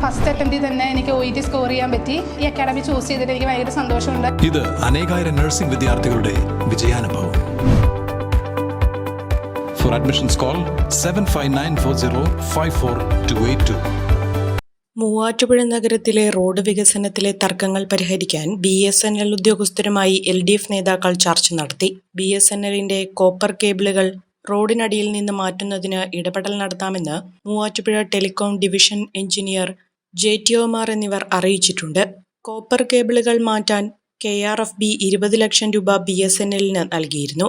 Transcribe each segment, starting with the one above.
First അറ്റംപ്റ്റിൽ തന്നെ എനിക്ക് OET score ചെയ്യാൻ പറ്റി. ഈ അക്കാഡമി ചൂസ് ചെയ്തിട്ട് എനിക്ക് ഭയങ്കര സന്തോഷമുണ്ട്. ഇത് അനേകായിരം നഴ്സിംഗ് വിദ്യാർത്ഥികളുടെ വിജയാനുഭവം. For admissions call 7594054282. മൂവാറ്റുപുഴ നഗരത്തിലെ റോഡ് വികസനത്തിലെ തർക്കങ്ങൾ പരിഹരിക്കാൻ BSNL ഉദ്യോഗസ്ഥരുമായി LDF നേതാക്കൾ ചർച്ച നടത്തി. BSNLന്റെ കോപ്പർ കേബിളുകൾ റോഡിനടിയിൽ നിന്ന് മാറ്റുന്നതിന് ഇടപെടൽ നടത്താമെന്ന് Muvattupuzha telecom division engineer JT ഒമാർ എന്നിവർ അറിയിച്ചിട്ടുണ്ട്. കോപ്പർ കേബിളുകൾ മാറ്റാൻ KRFB 20 ലക്ഷം രൂപ BSNLന് നൽകിയിരുന്നു.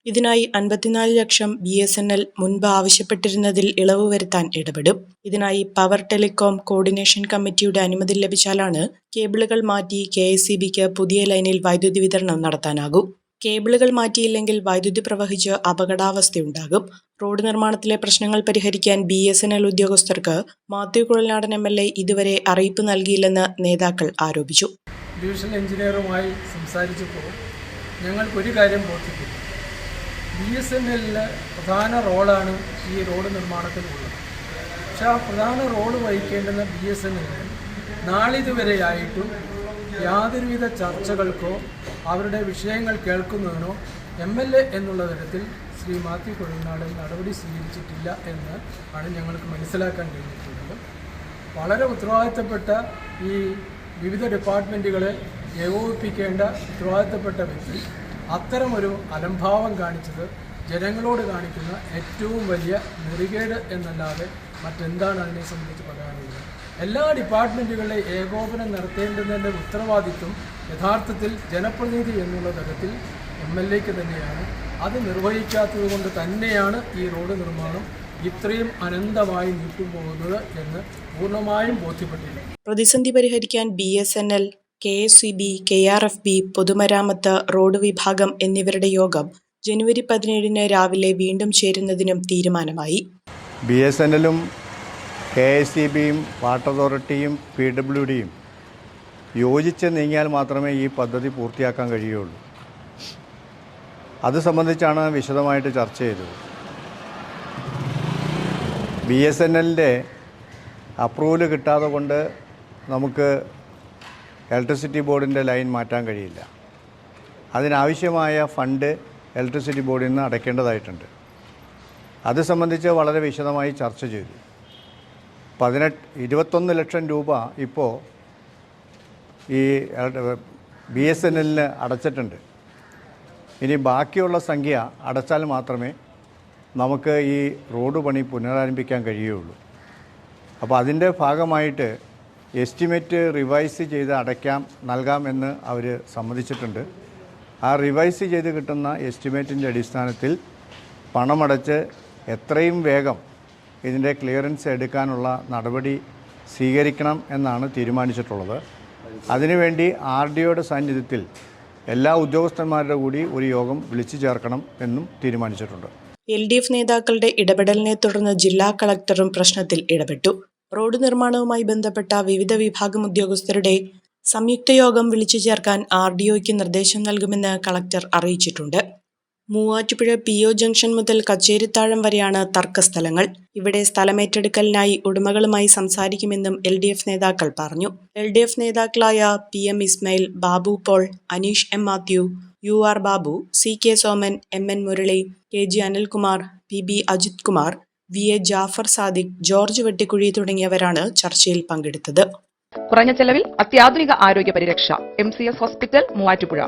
ഇതിനായി 54 ലക്ഷം BSNL മുൻപ് ആവശ്യപ്പെട്ടിരുന്നതിൽ ഇളവ് വരുത്താൻ ഇടപെടും. ഇതിനായി പവർ ടെലികോം കോർഡിനേഷൻ കമ്മിറ്റിയുടെ അനുമതി ലഭിച്ചാലാണ് കേബിളുകൾ മാറ്റി KSEBക്ക് പുതിയ ലൈനിൽ വൈദ്യുതി വിതരണം നടത്താനാകൂ. കേബിളുകൾ മാറ്റിയില്ലെങ്കിൽ വൈദ്യുതി പ്രവഹിച്ച് അപകടാവസ്ഥയുണ്ടാകും. റോഡ് നിർമ്മാണത്തിലെ പ്രശ്നങ്ങൾ പരിഹരിക്കാൻ BSNL ഉദ്യോഗസ്ഥർക്ക് മാത്യു കുഴൽനാടൻ MLA ഇതുവരെ അറിയിപ്പ് നൽകിയില്ലെന്ന് നേതാക്കൾ ആരോപിച്ചു. ഡിവിഷൻ എഞ്ചിനീയറുമായി സംസാരിച്ചപ്പോൾ ഞങ്ങൾക്കൊരു കാര്യം ബോധിപ്പിച്ചു. BSNLിലെ പ്രധാന റോളാണ് ഈ റോഡ് നിർമ്മാണത്തിനുള്ളത്. പക്ഷെ ആ പ്രധാന റോള് വഹിക്കേണ്ടുന്ന BSNL നാളിതുവരെയായിട്ടും യാതൊരുവിധ ചർച്ചകൾക്കോ അവരുടെ വിഷയങ്ങൾ കേൾക്കുന്നതിനോ MLA എന്നുള്ള തരത്തിൽ ശ്രീ മാത്യു കുഴൽനാടൻ നടപടി സ്വീകരിച്ചിട്ടില്ല എന്ന് ആണ് ഞങ്ങൾക്ക് മനസ്സിലാക്കാൻ കഴിഞ്ഞിട്ടുള്ളത്. വളരെ ഉത്തരവാദിത്തപ്പെട്ട ഈ വിവിധ ഡിപ്പാർട്ട്മെൻറ്റുകളെ ഏകോപിപ്പിക്കേണ്ട ഉത്തരവാദിത്തപ്പെട്ട വ്യക്തി അത്തരമൊരു അലംഭാവം കാണിച്ചത് ജനങ്ങളോട് കാണിക്കുന്ന ഏറ്റവും വലിയ നെറികേട് എന്നല്ലാതെ മറ്റെന്താണ് അതിനെ സംബന്ധിച്ച് പറയാനുള്ളത്. എല്ലാ ഡിപ്പാർട്ട്മെൻറ്റുകളിലെ ഏകോപനം നടത്തേണ്ടതിൻ്റെ ഉത്തരവാദിത്വം യഥാർത്ഥത്തിൽ ജനപ്രതിനിധി എന്നുള്ള തരത്തിൽ MLAക്ക് തന്നെയാണ്. അത് നിർവഹിക്കാത്തത് കൊണ്ട് തന്നെയാണ് ഈ റോഡ് നിർമ്മാണം ഇത്രയും അനന്തമായി നീട്ടുപോകുന്നത് എന്ന് പൂർണ്ണമായും ബോധ്യപ്പെട്ടില്ല. പ്രതിസന്ധി പരിഹരിക്കാൻ BSNL, KSEB, KRFB, പൊതുമരാമത്ത്, റോഡ് വിഭാഗം എന്നിവരുടെ യോഗം ജനുവരി 17 രാവിലെ വീണ്ടും ചേരുന്നതിനും തീരുമാനമായി. BSNLും KSEBയും വാട്ടർ അതോറിറ്റിയും PWDയും യോജിച്ച് നീങ്ങിയാൽ മാത്രമേ ഈ പദ്ധതി പൂർത്തിയാക്കാൻ കഴിയുള്ളൂ. അത് സംബന്ധിച്ചാണ് വിശദമായിട്ട് ചർച്ച ചെയ്തത്. BSNLന്റെ അപ്രൂവൽ കിട്ടാതെ കൊണ്ട് നമുക്ക് ഇലക്ട്രിസിറ്റി ബോർഡിൻ്റെ ലൈൻ മാറ്റാൻ കഴിയില്ല. അതിനാവശ്യമായ ഫണ്ട് ഇലക്ട്രിസിറ്റി ബോർഡിൽ നിന്ന് അടയ്ക്കേണ്ടതായിട്ടുണ്ട്. അത് സംബന്ധിച്ച് വളരെ വിശദമായി ചർച്ച ചെയ്തു. 21 ലക്ഷം രൂപ ഇപ്പോൾ ഈ BSNLന് അടച്ചിട്ടുണ്ട്. ഇനി ബാക്കിയുള്ള സംഖ്യ അടച്ചാൽ മാത്രമേ നമുക്ക് ഈ റോഡ് പണി പുനരാരംഭിക്കാൻ കഴിയുകയുള്ളൂ. അപ്പോൾ അതിൻ്റെ ഭാഗമായിട്ട് എസ്റ്റിമേറ്റ് റിവൈസ് ചെയ്ത് നൽകാം എന്ന് അവർ സമ്മതിച്ചിട്ടുണ്ട്. ആ റിവൈസ് ചെയ്ത് കിട്ടുന്ന എസ്റ്റിമേറ്റിൻ്റെ അടിസ്ഥാനത്തിൽ പണമടച്ച് എത്രയും വേഗം ഇതിൻ്റെ ക്ലിയറൻസ് എടുക്കാനുള്ള നടപടി സ്വീകരിക്കണം എന്നാണ് തീരുമാനിച്ചിട്ടുള്ളത്. അതിനുവേണ്ടി RDOയുടെ സാന്നിധ്യത്തിൽ എല്ലാ ഉദ്യോഗസ്ഥന്മാരുടെ കൂടി ഒരു യോഗം വിളിച്ചു ചേർക്കണം എന്നും തീരുമാനിച്ചിട്ടുണ്ട്. LDF നേതാക്കളുടെ ഇടപെടലിനെ തുടർന്ന് ജില്ലാ കളക്ടറും പ്രശ്നത്തിൽ ഇടപെട്ടു. റോഡ് നിർമ്മാണവുമായി ബന്ധപ്പെട്ട വിവിധ വിഭാഗം ഉദ്യോഗസ്ഥരുടെ സംയുക്ത യോഗം വിളിച്ചു ചേർക്കാൻ RDOയ്ക്ക് നിർദ്ദേശം നൽകുമെന്ന് കളക്ടർ അറിയിച്ചിട്ടുണ്ട്. മൂവാറ്റുപുഴ PO ജംഗ്ഷൻ മുതൽ കച്ചേരിത്താഴം വരെയാണ് തർക്കസ്ഥലങ്ങൾ. ഇവിടെ സ്ഥലമേറ്റെടുക്കലിനായി ഉടമകളുമായി സംസാരിക്കുമെന്നും LDF നേതാക്കൾ പറഞ്ഞു. LDF നേതാക്കളായ PM Ismail, Babu Paul, Aneesh M Mathew, UR Babu, CK Soman, MN Murali, KG Anilkumar, PB Ajith Kumar, VA Jafar Sadiq, George Vettikuzhi തുടങ്ങിയവരാണ് ചർച്ചയിൽ പങ്കെടുത്തത്. കുറഞ്ഞ ചെലവിൽ അത്യാധുനിക ആരോഗ്യ പരിരക്ഷ MCS ഹോസ്പിറ്റൽ മൂവാറ്റുപുഴ.